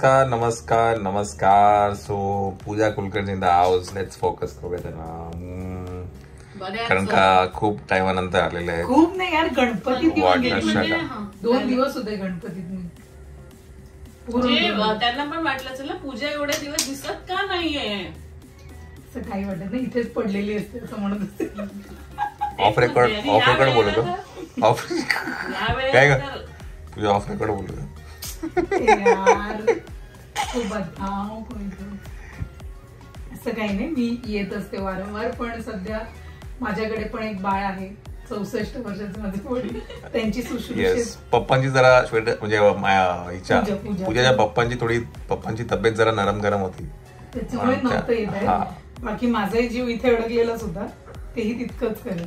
नमस्कार नमस्कार नमस्कार. So Pooja Kulkarni in the house. Let's focus करूया त्यांना, कारण का खूप टाइमानंतर आलेले आहे. खूप नाही यार, गणपतीत म्हणजे 2 दिवस होते गणपतीत. त्यांना पण वाटलं असेल ना पूजा एवढे दिवस दिसत का नाहीये, असं काही वाटत नाही, इथेच पडलेली असते असं म्हणत असते. ऑफ रेकॉर्ड बोलतो. ऑफ काय का तुझ्या ऑफ रेकॉर्ड बोलतो असं काही नाही, मी येत असते वारंवार. पण सध्या माझ्याकडे पण एक बाळ आहे, 64 वर्षाचे माझे वडील, त्यांची सुश्रूषा. पप्पांची जरा म्हणजे हिच्या पूजाच्या पप्पांची तब्येत जरा नरम गरम होती, त्याच्यामुळे नव्हतं येत आहे. बाकी माझाही जीव इथे अडकलेला सुद्धा, तेही तितकंच करेल.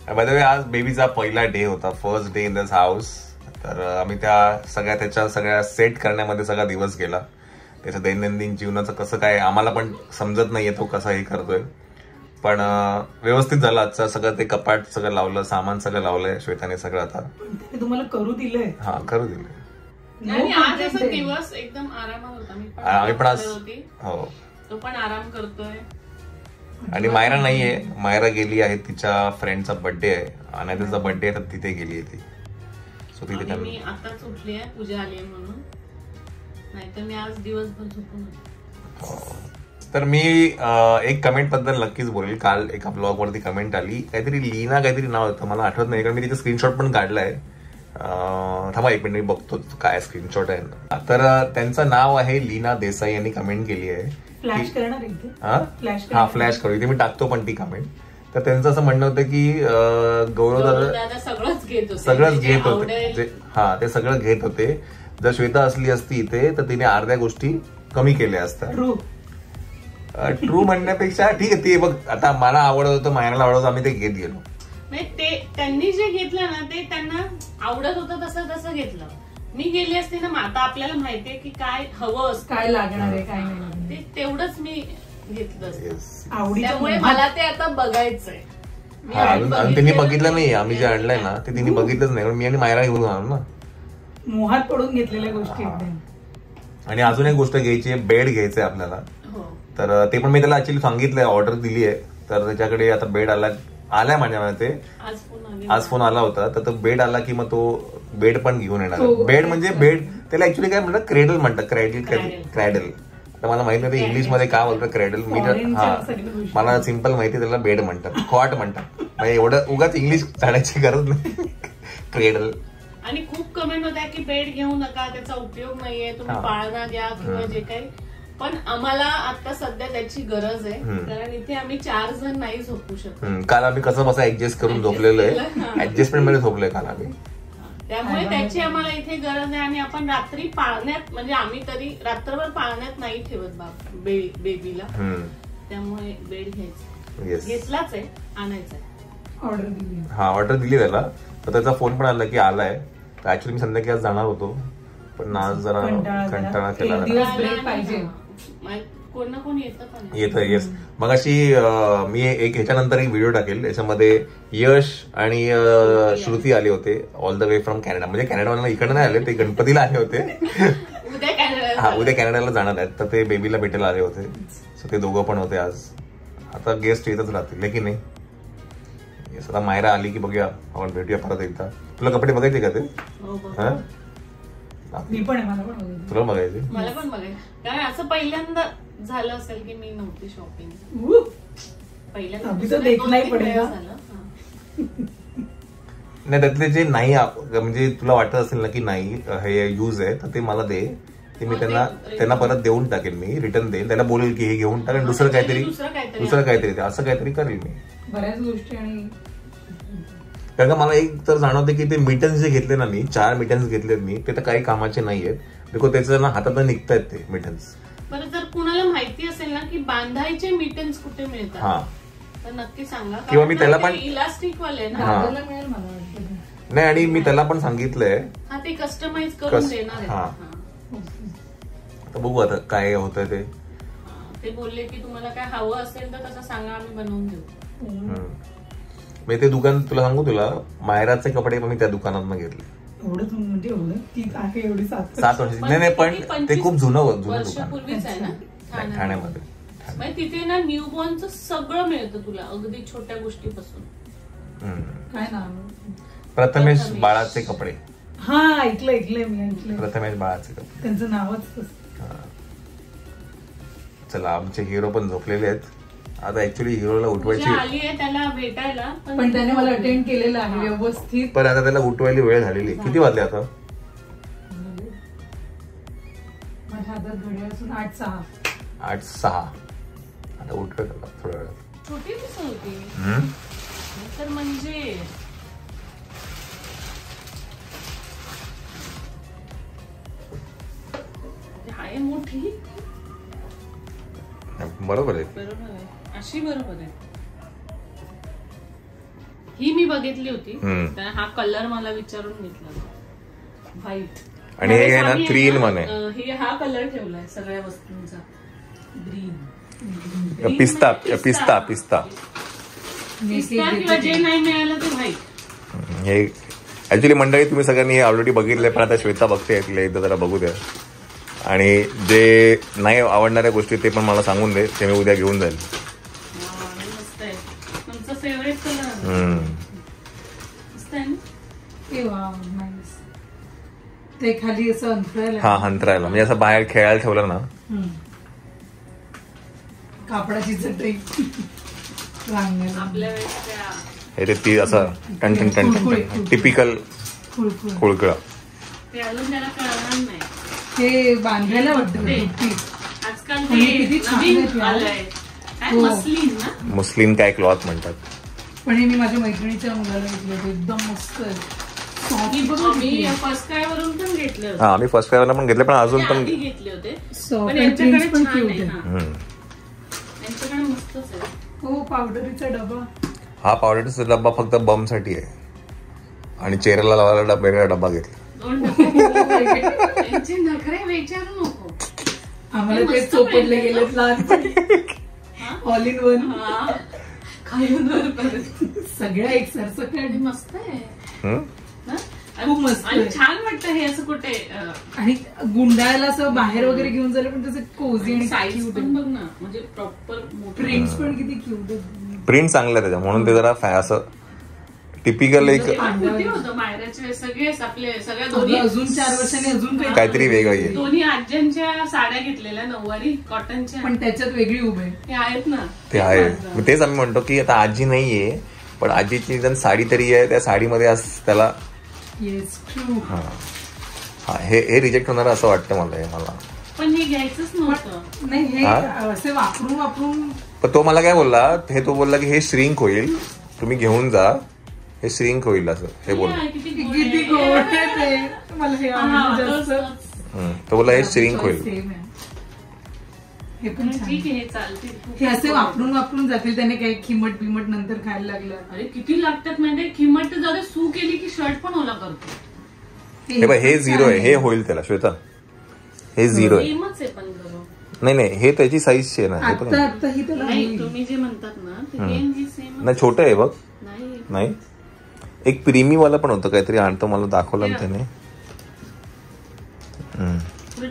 बाय द वे, आज बेबीचा पहिला डे होता, first day in this house. तर आम्ही त्याच्या सगळ्या सेट करण्यामध्ये सगळा दिवस गेला. त्याच्या दैनंदिन जीवनाचं कसं काय आम्हाला पण समजत नाहीये, तो कसा हे करतोय. पण व्यवस्थित झालं आजचं सगळं. ते कपाट सगळं लावलं, सामान सगळं लावलंय श्वेताने सगळं. आता तुम्हाला करू दिलंय? हा, करू दिलंय. आज असा दिवस एकदम आरामात होता. आम्ही पण आज हो, तो पण आराम करतोय. आणि मायरा नाहीये, मायरा गेली आहे, तिच्या फ्रेंडचा बर्थडे आहे, अनायचा बर्थडे आहे, तर तिथे गेली आहे ती. सो तिथे मी आताच उठली आहे, पूजा आली आहे म्हणून, नाहीतर मी आज दिवसभर झोपून होते. तर मी एक कमेंट बद्दल नक्कीच बोलेल. काल एका ब्लॉग वरती कमेंट आली, काहीतरी लीना काहीतरी नाव होतं, मला आठवत नाही, कारण मी तिथे स्क्रीनशॉट पण काढलाय. थांबा एक मिनिट, मी बघतो काय स्क्रीनशॉट आहे. तर त्यांचं नाव आहे लीना देसाई यांनी कमेंट केली आहे. फ्लॅश करणार हा, फ्लॅश करू, इथे मी टाकतो पण ती कमेंट. तर त्यांचं असं म्हणणं होतं की गौरव दादा सगळंच घेत होते. हा, ते सगळं घेत होते. जर श्वेता असली असती इथे तर तिने अर्ध्या गोष्टी कमी केल्या असत्या. ट्रू म्हणण्यापेक्षा ठीक आहे, ते बघ, आता मला आवडत होतं, मायराला आवडत होतं, आम्ही ते घेत गेलो. ते त्यांनी जे घेतलं ना, ते त्यांना आवडत होतं तसं घेतलं. मी गेली असते ना, आता आपल्याला माहितीये की काय हवं असतं, काय लागणार आहे, काय नाही, ते तेवढंच मी घेतलं. त्यामुळे मला ते आता बघायचंय. आणि त्यांनी बघितलं नाही, आम्ही जे आणलंय ना ते तिने बघितलंच नाही, मी आणि मायरा घेऊन आलो ना, मोहात पडून घेतलेल्या गोष्टी. आणि अजून एक गोष्ट घ्यायची आहे, बेड घ्यायचंय आपल्याला. तर ते पण मी त्याला ऍक्च्युअली सांगितलंय, ऑर्डर दिली आहे. तर त्याच्याकडे आता बेड आलाय माझ्या ते आज फोन आला होता. तर तो बेड आला की मग तो बेड पण घेऊन येणार. बेड म्हणजे बेड, त्याला ऍक्च्युली काय म्हणतात, क्रेडल म्हणतात, क्रॅडल. तर मला माहित नाही इंग्लिश मध्ये काय बोलतात क्रेडल. मी मला सिम्पल माहिती, त्याला बेड म्हणतात, कॉट म्हणतात. म्हणजे एवढं उगाच इंग्लिश जाण्याची गरज नाही. क्रेडल. आणि खूप कमेंट होत्या की बेड घेऊ नका, त्याचा उपयोग नाहीये, तुम्ही पाळणा घ्या किंवा जे काही. पण आम्हाला आता सध्या त्याची गरज आहे, कारण इथे आम्ही 4 जण नाही झोपू शकतो. काल आम्ही कसं बसा ऍडजस्ट करून झोपलेलो आहे, ऍडजस्टमेंट मध्ये झोपलोय काल आम्ही. त्यामुळे त्याची आम्हाला इथे गरज आहे. आणि आपण रात्री पाळण्यात, म्हणजे आम्ही तरी रात्रभर पाळण्यात नाही ठेवत बेबीला. त्यामुळे बेड घ्यायचा, घेतलाच आहे, आणायचा. ऑर्डर दिली त्याला. तर त्याचा फोन पण आला की आलाय. तर ऍक्च्युली मी संध्याकाळी आज जाणार होतो, पण आज जरा कंटाळा केला. कोण ना कोण येतं. येस, मग अशी मी ह्याच्यानंतर एक व्हिडिओ टाकेल, याच्यामध्ये यश आणि श्रुती आले होते, all the way from Canada. म्हणजे कॅनडाला इकडे नाही आले, ते गणपतीला आले होते. उद्या कॅनडाला जाणार आहेत, तर ते बेबीला भेटायला आले होते. सो ते दोघं पण होते आज. आता गेस्ट येतच राहतील, लेकिन नाही. आता मायरा आली की बघूया, आपण भेटूया परत एकदा. तुला कपडे बघायचे का ते? तुला बघायचे? मला पण बघायचे, कारण असं पहिल्यांदा झालं असेल की मी नव्हती शॉपिंग. नाही, त्यातले जे नाही, म्हणजे तुला वाटत असेल ना की नाही हे यूज आहे, तर ते मला दे. ते मी त्यांना परत देऊन टाकेल, मी रिटर्न देईल. त्याला बोलेल की हे घेऊन टाकेल, दुसरं काहीतरी असं काहीतरी करेल मी बऱ्याच गोष्टी. आणि कारण का मला एक तर जाणवते की ते मिटन्स जे घेतले ना, मी 4 मिटन्स घेतलेत मी, ते तर काही कामाचे नाहीयेत. बिकॉज त्याचं ना हातात निघतायत ते मिटन्स. बरं, जर कुणाला माहिती असेल ना की बांधायचे मिटन्स कुठे मिळतात तर नक्की सांगा, किंवा मी त्याला पण इलास्टिक वाले नाही. आणि मी त्याला पण सांगितलंय ते कस्टमाइज करून देणार आहे. तर बघू आता काय होतंय ते. ते बोलले की तुम्हाला काय हवं असेल तर तसं सांगा, आम्ही बनवून देऊ. मी ते दुकान तुला सांगू, तुला मायराचे कपडे मी त्या दुकानात घेतले. एवढंच म्हणजे एवढं ती आहे एवढी 7 वर्षाची. नाही पण ते खूप जुनं वर्षापूर्वीच आहे ना ठाण्यामध्ये. म्हणजे तिथे ना न्यूबॉर्नचं सगळं मिळतं तुला, अगदी छोट्या गोष्टीपासून. काय ना प्रथमेश बाळाचे कपडे. हा ऐकलंय मी ऐकलंय प्रथमेश बाळाचे कपडे त्यांचं नावच. चला आमचे हिरो पण झोपलेले आहेत आता. ऍक्च्युअली हिरोला उठवायची आली आहे त्याला भेटायला, पण त्याने मला अटेंड केलेलं आहे व्यवस्थित. पण आता त्याला उठवायला वेळ झालेली. किती वाजले आता? माझ्या हातात घड्याळ असून 8:06. 8:06. आता उठवेल त्याला थोड्या वेळात. छोटी दिसत होती तर म्हणजे आहे मोठी. बरोबर आहे अशी बरोबर आहे. ही मी बघितली होती, हा कलर मला विचारून घेतला व्हाईट. आणि हे ना 3-in-1 आहे. हे हा कलर ठेवलाय सगळ्या वस्तूंचा. ग्रीन पिस्ता किंवा जे नाही मिळालं ते व्हाईट. हे ऍक्च्युली मंडळी तुम्ही सगळ्यांनी हे ऑलरेडी बघितलंय, पण आता श्वेता बघते एकदा जरा बघू द्या. आणि जे नाही आवडणाऱ्या गोष्टी ते पण मला सांगून दे, ते मी उद्या घेऊन जाईल. मस्त आहे तुमचा फेवरेट कलर. ते खाली असं अंतरायला. हा अंतरायला म्हणजे असं बाहेर खेळायला ठेवलं ना. कापडाची चटई आपल्या हे ती असं टन टिपिकल खुळखुळा. ते अजून त्याला कळणार नाही. हे बांधायला वाटतं आजकाल किती छान आलंय. मस्लिन ना, मुस्लिम काय क्लॉथ म्हणतात. पण हे मी माझ्या मैत्रिणीच्या मुलाला घेतलं होतं, एकदम मस्त आहे. मी फर्स्ट क्राय वरून पण घेतलं. हा आम्ही फर्स्ट क्रायला पण घेतले, पण अजून पण घेतले होते. पण यांच्याकडे पण क्यूट आहे. यांच्याकडे मस्तच आहे. हो पावडरीचा डबा. हा पावडरचा डब्बा फक्त बम साठी आहे आणि चेहऱ्याला लावायला वेगळा डब्बा घेतला. त्यांचे नखरे विचारू नको. आम्हाला ते चोपडले गेले लहानपणी. ऑल इन वन सगळ्या एक सरसकट. मस्त आहे खूप मस्त आणि छान वाटतं हे असं कुठे. आणि गुंडाळायला असं बाहेर वगैरे घेऊन जायला पण त्याचं कोझी आणि साईज पण बघ ना, म्हणजे प्रॉपर प्रिंट्स पण किती क्यूट आहेत. प्रिंट चांगलं त्याच्या म्हणून ते जरा असं टिपिकल एक होतं. मायराचे सगळे आपले सगळ्या दोन्ही अजून 4 वर्षांनी अजून काहीतरी वेगळं आहे. दोन्ही आज्यांच्या साड्या घेतलेल्या नऊवारी कॉटनच्या, पण त्याच्यात वेगळी उभे ते आहेत ना. ते आहे तेच आम्ही म्हणतो की आता आजी नाहीये, पण आजीची निदान साडी तरी आहे. त्या साडीमध्ये त्याला हे रिजेक्ट होणार असं वाटतं मला. पण हे घ्यायचंच नव्हतं. नाही हे असे वापरून पण तो मला काय बोलला, हे तो बोलला की हे श्रिंक होईल, तुम्ही घेऊन जा, हे श्रिंक होईल असं हे बोलला. किती गोड आहे ते. मला हे आवडलं जास्त. तो बोलला हे श्रिंक होईल. हे पण ठीक आहे, हे चालतील. हे असे वापरून जातील. त्याने काही खिमट बिमट नंतर खायला लागलं. अरे किती लागतात म्हणजे खिमट जरा सू केली की शर्ट पण ओला करतो. हे 0 आहे, हे होईल त्याला श्वेता. हे 0 आहे. नाही हे त्याची साईजची आहे ना. तुम्ही जे म्हणतात ना नाही छोटं आहे बघ. नाही एक प्रीमी वाला पण होतं काहीतरी आणतो, मला दाखवलं त्याने.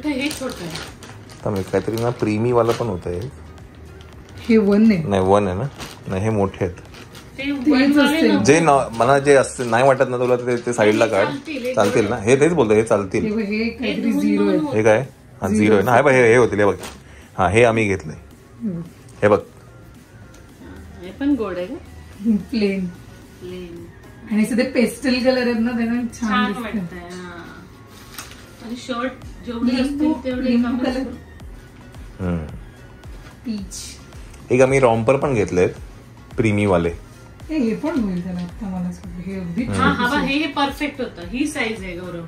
हे छोटं आहे काहीतरी ना प्रीमी वाला पण होतं. हे 1 आहे. नाही 1 आहे ना. नाही हे मोठे आहेत. जे मला जे असं नाही वाटत ना तुला ते साईडला काढ. चालतील ना. हे तेच बोलतो हे चालतील. हे काय 0 आहे ना. हे होतील. हे बघ. हा हे आम्ही घेतलंय. हे बघ. हे पण गोड आहे. प्लेन आणि सध्या पेस्टल कलर आहेत ना, त्यांना छान वाटतंय. आणि शर्ट जेवढे असतील तेवढे कलर. पीच. एक आम्ही रॉम्पर पण घेतलेत प्रीमी वाले. हे पण होईल त्याला. आता मला हे परफेक्ट होतं. ही साईज आहे गौरव.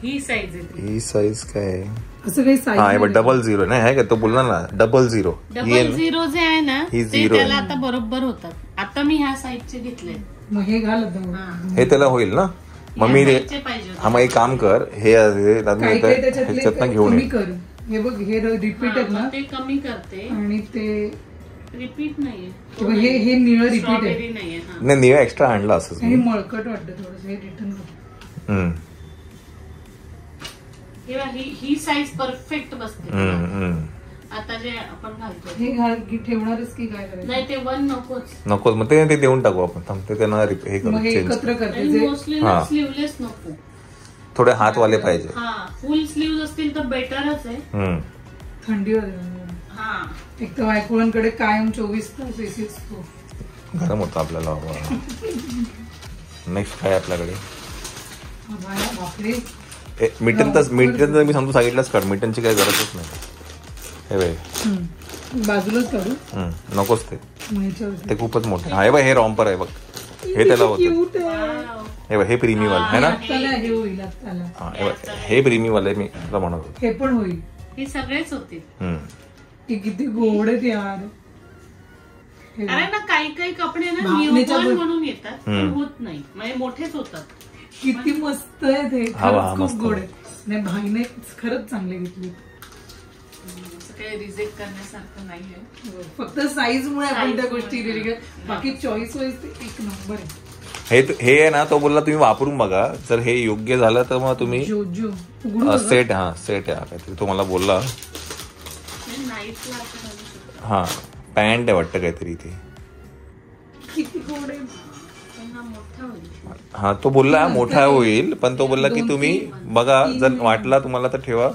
ही साईज आहे. ही साईज काय असं काही साईज. हा 00 नाही आहे का तो बोलला ना 00. 00 जे आहे ना ते त्याला आता बरोबर होतात. आता मी ह्या साईजचे घेतले. मग हे घालत हे त्याला होईल ना. मग मी हा मग एक काम कर, हे त्याच्यात घेऊन हे बघ. हे रिपीट आहेत ना, ते कमी करते. आणि ते रिपीट नाहीये. हे निळं रिपीट आहे. नाहीये. नाही निळं एक्स्ट्रा आणलं असं. मळकट वाटतं थोडंसं. हे रिटर्न ही साईज परफेक्ट बसते. आता जे आपण घालतो हे ठेवणारच की काय करायचं? नाही ते वन नको मग ते देऊन टाकू आपण. थांबते त्यांना हे करू एकत्र करते. मोस्टली स्लीवलेस नको, थोडे हातवाले पाहिजे. फुल स्लीव्ह असतील तर बेटरच आहे. थंडीवर एक तर बायकोळांकडे कायम 24 तास एसी असतो. गरम होतं आपल्याला. नेक्स्ट काय आपल्याकडे मिटन तर मी सांगतो साईडलाच काढ. मिटनची काही गरजच नाही. हे बाई बाजूलाच काढू. नकोच ते खूपच मोठे. हा हे बाय हे रॉम्पर आहे बघ. हे त्याला होतं. हे बघ हे प्रीमियम आहे ना. हे प्रीमियम आहे मी तुला म्हणत होतो. हे पण होईल. हे सगळेच होतील. किती गोड आहेत यार. अरे ना काही कपडे ना न्यूबॉर्न म्हणून येतात पण होत नाही, म्हणजे मोठेच होतात. किती मस्त आहे ते. खूप गोड आहे. नाही भाईने खरंच चांगले घेतले. काही रिजेक्ट करण्यासारखं नाहीये. फक्त साईज मुळे आपण त्या गोष्टी. बाकी चॉईस वाईज ते एक नंबर आहे. हे आहे ना. तो बोलला तुम्ही वापरून बघा. जर हे योग्य झालं तर मग तुम्ही सेट सेट आहे काहीतरी तो मला बोलला. हा पॅन्ट आहे वाटतं काहीतरी इथे. किती गोड आहे. हा तो बोलला मोठा होईल पण तो बोलला की तुम्ही बघा जर वाटला तुम्हाला तर ठेवा.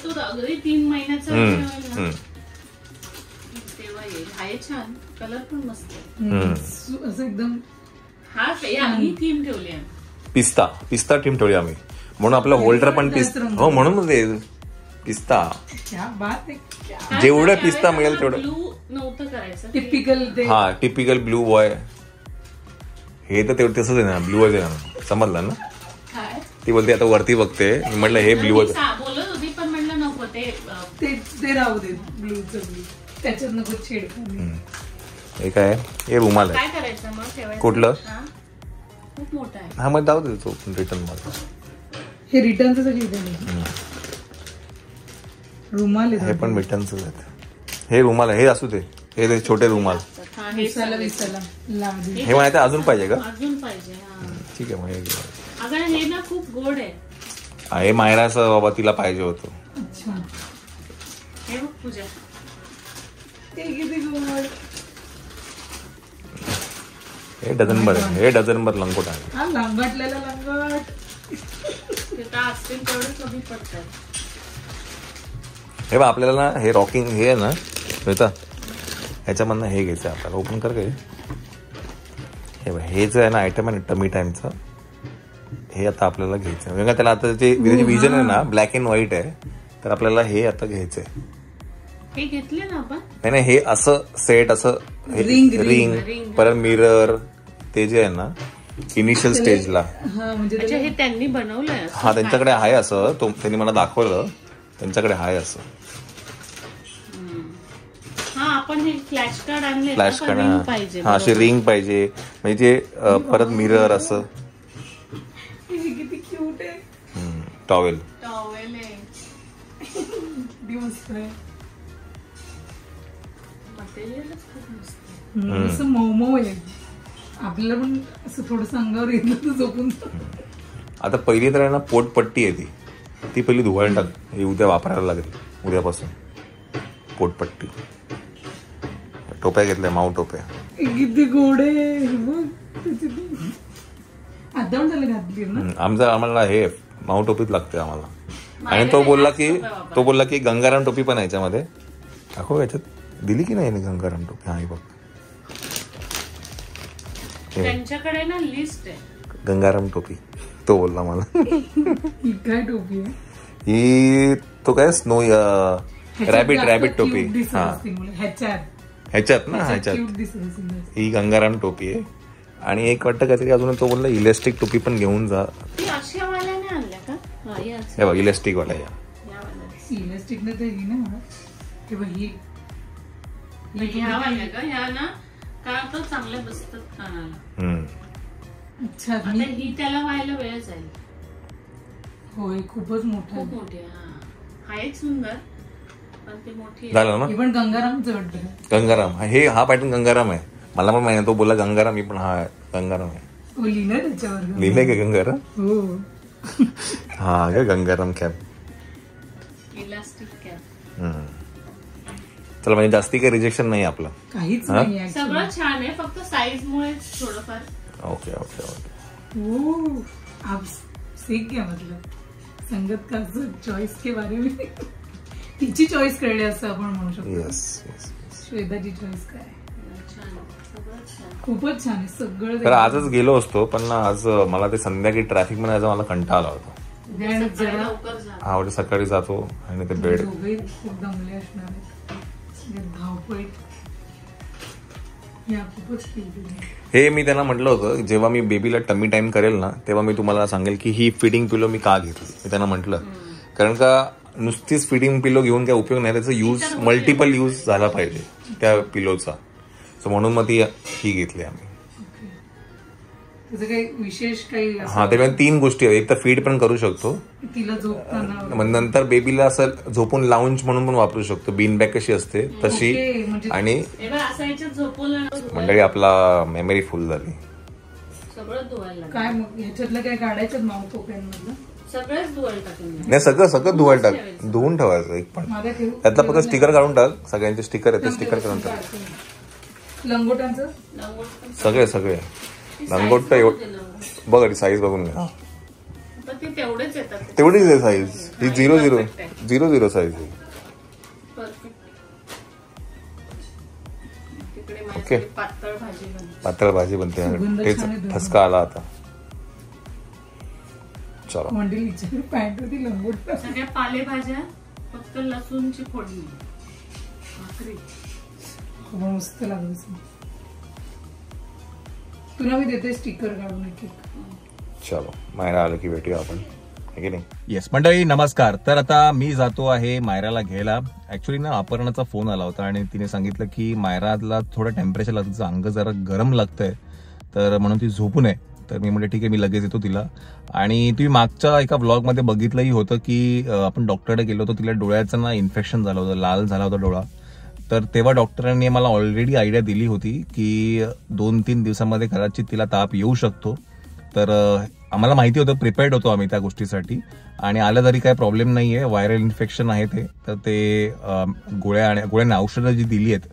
तो अगदी 3 महिन्याचा तेव्हा येईल. आहे छान. कलर पण मस्त असं एकदम. हा ही थीम ठेवली आहे. पिस्ता थीम ठेवली आम्ही. म्हणून आपलं होल्डर पण पिस्ता. हो म्हणून पिस्ता. जेवढं पिस्ता मिळेल तेवढं. ब्लू नव्हतं करायचं. Typical blue boy. हे तर तेवढं तसंच आहे ना. ब्लू आहे ना. समजलं ना. ती बोलते आता वरती बघते. मी म्हटलं हे ब्लू बोलत होती पण म्हणलं नको ते राहू दे. ब्लूचं ब्लू त्याच्यात नको छेड. हे काय हे रुमाल काय करायचं मग. कुठलं खूप मोठा आहे. हा मग जाऊ दे तो रिटर्न मला. हे रिटर्नच रुमाल हे पण रिटर्नच आहेत. हे रुमाल आहे. हे असू दे. हे छोटे रुमाल. हे माहिती अजून पाहिजे का. अजून पाहिजे. ठीक आहे मग अगं हे ना खूप गोड आहे. हे मायराचं बाबा तिला पाहिजे होतं. अच्छा हे बघ पूजा. हे डझनभर आहे. हे डझनभर लंगोट आहे. लंगटलेला लंगट. असतील तेवढे कमी पडतात. हे बघ आपल्याला हे रॉकिंग हे आहे ना मिळतं. ह्याच्यामधनं हे घ्यायचं आपल्याला. ओपन कर काय. हे जे आहे ना आयटम आहे ना टमी टाइमचं. हे आता आपल्याला घ्यायचं म्हणजे त्याला आता जे विजन आहे ना ब्लॅक अँड व्हाईट आहे तर आपल्याला हे आता घ्यायचंय. हे घेतले ना आपण. नाही हे असं सेट असं रिंग परत मिरर ते जे आहे ना इनिशियल स्टेजला. हे त्यांनी बनवलंय. हा त्यांच्याकडे आहे असं. त्यांनी मला दाखवलं. त्यांच्याकडे आहे असं. आपण हे फ्लॅश कार्ड आणले. फ्लॅश कार्ड पाहिजे. हा अशी रिंग पाहिजे म्हणजे परत मिरर असं. किती क्यूट आहे. टॉवेल आहे. असं मऊ आहे. आपल्याला पण असं थोडं अंगावर येतलं तर झोपून. आता पहिली तर आहे ना पोटपट्टी आहे ती पहिली धुवायला टाक. ही उद्या वापरायला लागेल. उद्यापासून पोटपट्टी. टोप्या घेतल्या माऊ टोप्या. किती गोड आहे. आम्हाला हे माऊ टोपीच लागते आम्हाला. आणि तो बोलला की गंगाराम टोपी पण याच्यामध्ये दाखव. याच्यात दिली की नाही गंगाराम टोपी. हा बघ त्यांच्याकडे ना लिस्ट आहे. गंगाराम टोपी तो बोलला मला. काय टोपी आहे ही. तो काय स्नो रॅबिट टोपी. हा ह्याच्यात ना ह्याच्यात ही गंगाराम टोपी आहे. आणि एक वाटतं काहीतरी अजून तो बोलला इलेस्टिक टोपी पण घेऊन जा. हे बघ इलेस्टिक वाला. इलेस्टिक चांगल्या बसतात कानाला. अच्छा ही त्याला व्हायला वेळ जाईल. होय खूपच मोठा. खूप मोठी. हा एक सुंदर पण ते मोठी झालं ना. पण गंगारामचं वाटतं. गंगाराम हे हा पॅटर्न गंगाराम आहे. मला पण माहिती. तो बोलला गंगाराम. मी पण हा गंगाराम आहे. लिहिलंय त्याच्यावर. लिहिलंय का गंगाराम. हो हा ग गंगाराम कॅप. Elastic cap. चला म्हणजे जास्ती काही रिजेक्शन नाही आपलं. काहीच नाही. सगळं छान आहे, फक्त साईज मुळे थोडंफार. Okay okay okay. आप सीख गया मतलब संगत का चॉइस के बारे में. तिची चॉइस कळली असं आपण म्हणू शकतो. Yes yes. श्वेताची चॉइस काय. छान, सगळं छान, खूपच छान आहे सगळं. तर आजच गेलो असतो पण ना आज मला ते संध्याकाळी ट्रॅफिक मध्ये यायचा मला कंटाळा आला होता. लवकर जा. हा सकाळी जातो आणि ते बेड खूप दमले असणार आहेत. धावपळी. हे मी त्यांना म्हटलं होतं जेव्हा मी बेबीला टमी टाइम करेल ना तेव्हा मी तुम्हाला सांगेल की ही फिडिंग पिलो मी का घेतली. मी त्यांना म्हटलं कारण का नुसतीच फिडिंग पिलो घेऊन काय उपयोग नाही, त्याचा यूज मल्टिपल यूज झाला पाहिजे त्या पिलोचा. सो म्हणून मग ती ही घेतली आम्ही. काही विशेष काही. हा त्यामुळे 3 गोष्टी आहेत. एक तर फीड पण करू शकतो तिला झोपताना, मग नंतर बेबीला असं झोपून लाऊंज म्हणून पण वापरू शकतो. बीन बॅग कशी असते तशी. आणि मंडळी आपला मेमरी फुल झाली. काय मग ह्याच्यातलं काय काढायचं माउथ ओपन मधलं सगळंच धुवायला टाकून. नाही सगळं धुवायला टाक. धुवून ठेवायचं एक पण. त्यातला फक्त स्टिकर काढून टाक. सगळ्यांचे स्टिकर आहे ते स्टिकर काढून टाक. लंगोटांचं सगळे लंगोट तर बघ साईज बघून घ्या. तेवढेच येतात. तेवढीच आहे साईज. ही 0-0 साईज आहे. ओके पातळ भाजी बनते. तेच ठसका आला आता. चलो पॅन्ट होती लंगोट. सगळ्या पालेभाज्या फक्त लसूणची फोडणी. मस्त लागलं. तुला मी देते स्टिकर काढून एक. चलो मायरा आलं की भेटूया आपण. येस मंडळी नमस्कार. तर आता मी जातो आहे मायराला घ्यायला. ऍक्च्युली ना अपर्णाचा फोन आला होता आणि तिने सांगितलं की मायराला थोडं टेम्परेचर लागतं, तिचं अंग जरा गरम लागतंय तर म्हणून ती झोपू नये. तर मी म्हटलं ठीक आहे मी लगेच येतो तिला. आणि तुम्ही मागच्या एका ब्लॉग मध्ये बघितलंही होतं की आपण डॉक्टरकडे गेलो होतो. तिला डोळ्याचं ना इन्फेक्शन झालं होतं, लाल झाला होता डोळा. तर तेव्हा डॉक्टरांनी मला ऑलरेडी आयडिया दिली होती की 2-3 दिवसांमध्ये कदाचित तिला ताप येऊ शकतो. तर आम्हाला माहिती होतं, प्रिपेअर्ड होतो आम्ही त्या गोष्टीसाठी. आणि आलं तरी काही प्रॉब्लेम नाहीये, व्हायरल इन्फेक्शन आहे ते. तर ते गोळ्यांनी औषधं जी दिली आहेत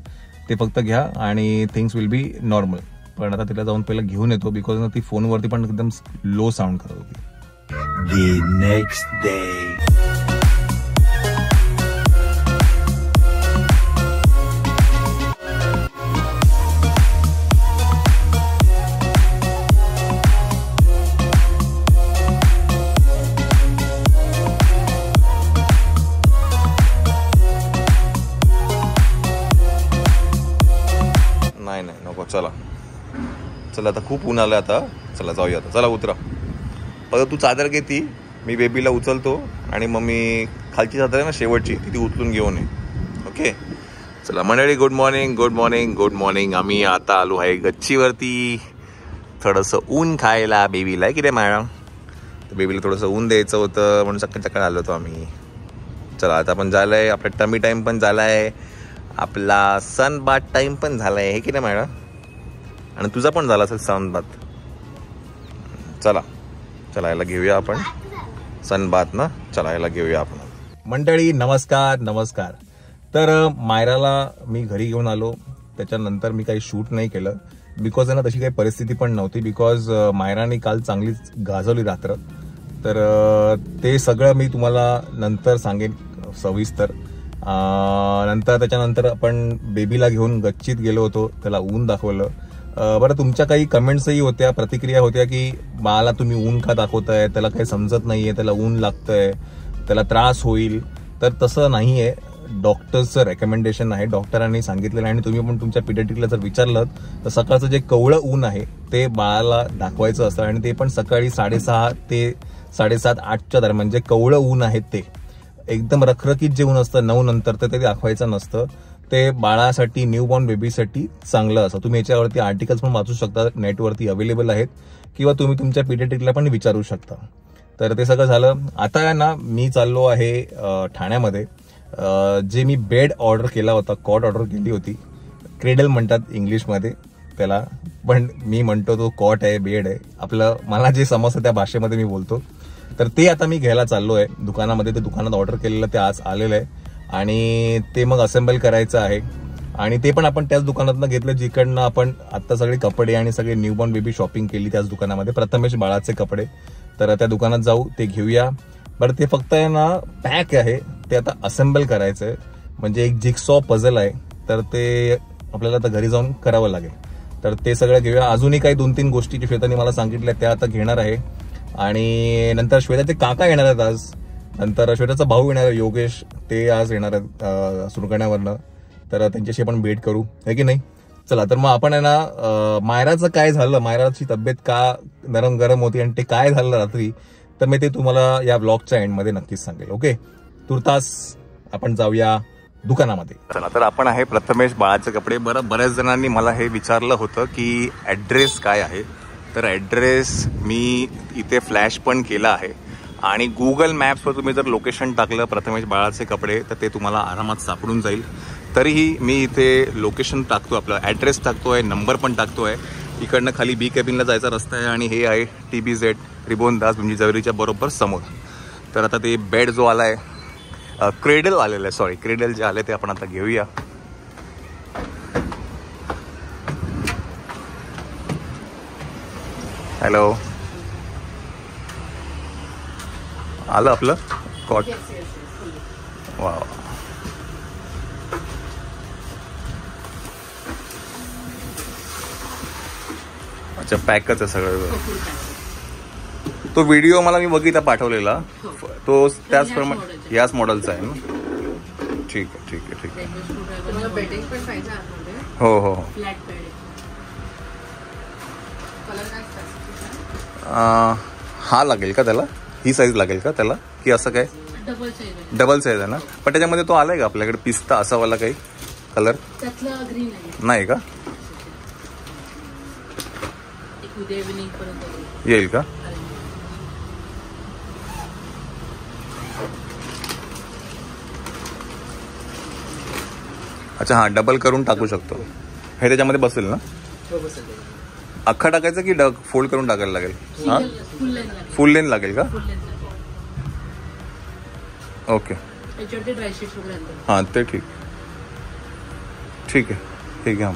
ते फक्त घ्या आणि थिंग्स विल बी नॉर्मल. पण आता तिला जाऊन पहिला घेऊन येतो बिकॉज ती फोनवरती पण एकदम लो साऊंड करत होती. The next day. नाही नको. चला आता खूप ऊन आलं आता. चला जाऊया आता. चला उतरा. तू चादर घे ती, मी बेबीला उचलतो आणि मग मी खालची चादर आहे ना शेवटची ती उचलून घेऊन ये. ओके चला मंडळी. Good morning. आम्ही आता आलो आहे गच्चीवरती थोडंसं ऊन खायला बेबीला. की रे मॅडम तर बेबीला थोडंसं ऊन द्यायचं होतं म्हणून सकाळ आलो होतो आम्ही. चला आता पण झालंय आपला टमी टाइम पण झालाय, आपला सन बाथ टाइम पण झालाय. हे की नाही मॅडम? आणि तुझा पण झाला असेल सन बाथ. चला याला घेऊया आपण सन बाथ ना. चला याला घेऊया आपण. मंडळी नमस्कार. तर मायराला मी घरी घेऊन आलो. त्याच्यानंतर मी काही शूट नाही केलं बिकॉज ना तशी काही परिस्थिती पण नव्हती. बिकॉज मायराने काल चांगलीच गाजवली रात्र. तर ते सगळं मी तुम्हाला नंतर सांगेन सविस्तर. त्याच्यानंतर आपण बेबीला घेऊन गच्चीत गेलो होतो, त्याला ऊन दाखवलं. बरं तुमच्या काही कमेंट्सही होत्या, प्रतिक्रिया होत्या की मला तुम्ही ऊन का दाखवताय, त्याला काही समजत नाहीये, त्याला ऊन लागतंय, त्याला त्रास होईल. तर तसं नाहीये. डॉक्टरचं रेकमेंडेशन आहे, डॉक्टरांनी सांगितलेलं आहे. आणि तुम्ही पण तुमच्या पिडियाट्रिकला जर विचारलं तर सकाळचं जे कवळं ऊन आहे ते बाळाला दाखवायचं असतं. आणि ते पण सकाळी 6:30 ते 7:30-8च्या दरम्यान जे कवळं ऊन आहे ते एकदम रखरखीत जे ऊन असतं 9 नंतर तर ते दाखवायचं नसतं. ते बाळासाठी, न्यूबॉर्न बेबीसाठी चांगलं असतं. तुम्ही याच्यावरती आर्टिकल्स पण वाचू शकता, नेटवरती अवेलेबल आहेत, किंवा तुम्ही तुमच्या पिडियाट्रिकला पण विचारू शकता. तर ते सगळं झालं. आता ना मी चाललो आहे ठाण्यामध्ये. जे मी बेड ऑर्डर केला होता, कॉट ऑर्डर केली होती, क्रेडल म्हणतात इंग्लिशमध्ये त्याला, पण मी म्हणतो तो कॉट आहे, बेड आहे. मला जे समजतं त्या भाषेमध्ये मी बोलतो. तर ते आता मी घ्यायला चाललोय दुकानामध्ये. ते दुकानात ऑर्डर केलेलं ते आज आलेलं आहे आणि ते मग असेंबल करायचं आहे. आणि ते पण आपण त्याच दुकानातनं घेतलं जिकडनं आपण आता सगळे कपडे आणि सगळे न्यूबॉर्न बेबी शॉपिंग केली त्याच दुकानामध्ये, प्रथमेश बाळाचे कपडे. तर त्या दुकानात जाऊ, ते घेऊया. बरं ते फक्त आहे ना पॅक आहे, ते आता असेंबल करायचं आहे. म्हणजे एक जिगसॉ पझल आहे, तर ते आपल्याला आता घरी जाऊन करावं लागेल. तर ते सगळं घेऊया. अजूनही काही 2-3 गोष्टी श्वेताने मला सांगितल्या त्या आता घेणार आहे. आणि नंतर श्वेताचे काका येणार आहेत आज. नंतर श्वेताचा भाऊ येणार आहे योगेश, ते आज येणार आहेत सुरगाण्यावरनं. तर त्यांच्याशी आपण भेट करू, है की नाही. चला तर मग आपण आहे ना मायराचं काय झालं, मायराची तब्येत का नरम गरम होती आणि ते काय झालं रात्री, तर मी ते तुम्हाला या ब्लॉगच्या एंडमध्ये नक्कीच सांगेल. ओके, तुर्तास आपण जाऊया दुकानामध्ये. चला तर आपण आहे प्रथमेश बाळाचे कपडे. बऱ्याच जणांनी मला हे विचारलं होतं की ॲड्रेस काय आहे. तर ॲड्रेस मी इथे फ्लॅश पण केला आहे आणि गुगल मॅप्सवर तुम्ही जर लोकेशन टाकलं प्रथमेश बाळाचे कपडे तर ते तुम्हाला आरामात सापडून जाईल. तरीही मी इथे लोकेशन टाकतो, आपला ॲड्रेस टाकतोय, नंबर पण टाकतोय. इकडनं खाली बी कॅबिनला जायचा रस्ता आहे आणि हे आहे TBZ रिबोनदास भुंजी जवळीच्या बरोबर समोर. तर आता ते बेड जो आलाय, क्रेडल आलेलं आहे, सॉरी क्रेडल जे आले ते आपण आता घेऊया. हॅलो, आलं आपलं कॉट. वा, अच्छा पॅकच आहे सगळं. तो व्हिडिओ मला मी बघितला पाठवलेला, तो त्याचप्रमाणे याच मॉडेलचा आहे ना. ठीक आहे ठीक आहे ठीक आहे. हो हो हा लागेल का त्याला, ही साईज लागेल का त्याला, की असं काय डबल साईज आहे ना. पण त्याच्यामध्ये तो आलाय का आपल्याकडे पिस्ता असा वाला काही कलर नाही का, येईल का. अच्छा हा डबल करून टाकू शकतो हे, त्याच्यामध्ये बसेल ना. अख्खा टाकायचं की फोल्ड करून टाकायला लागेल. हा फुल लेन लागेल का. ओके हां ते ठीक ठीक आहे ठीक आहे.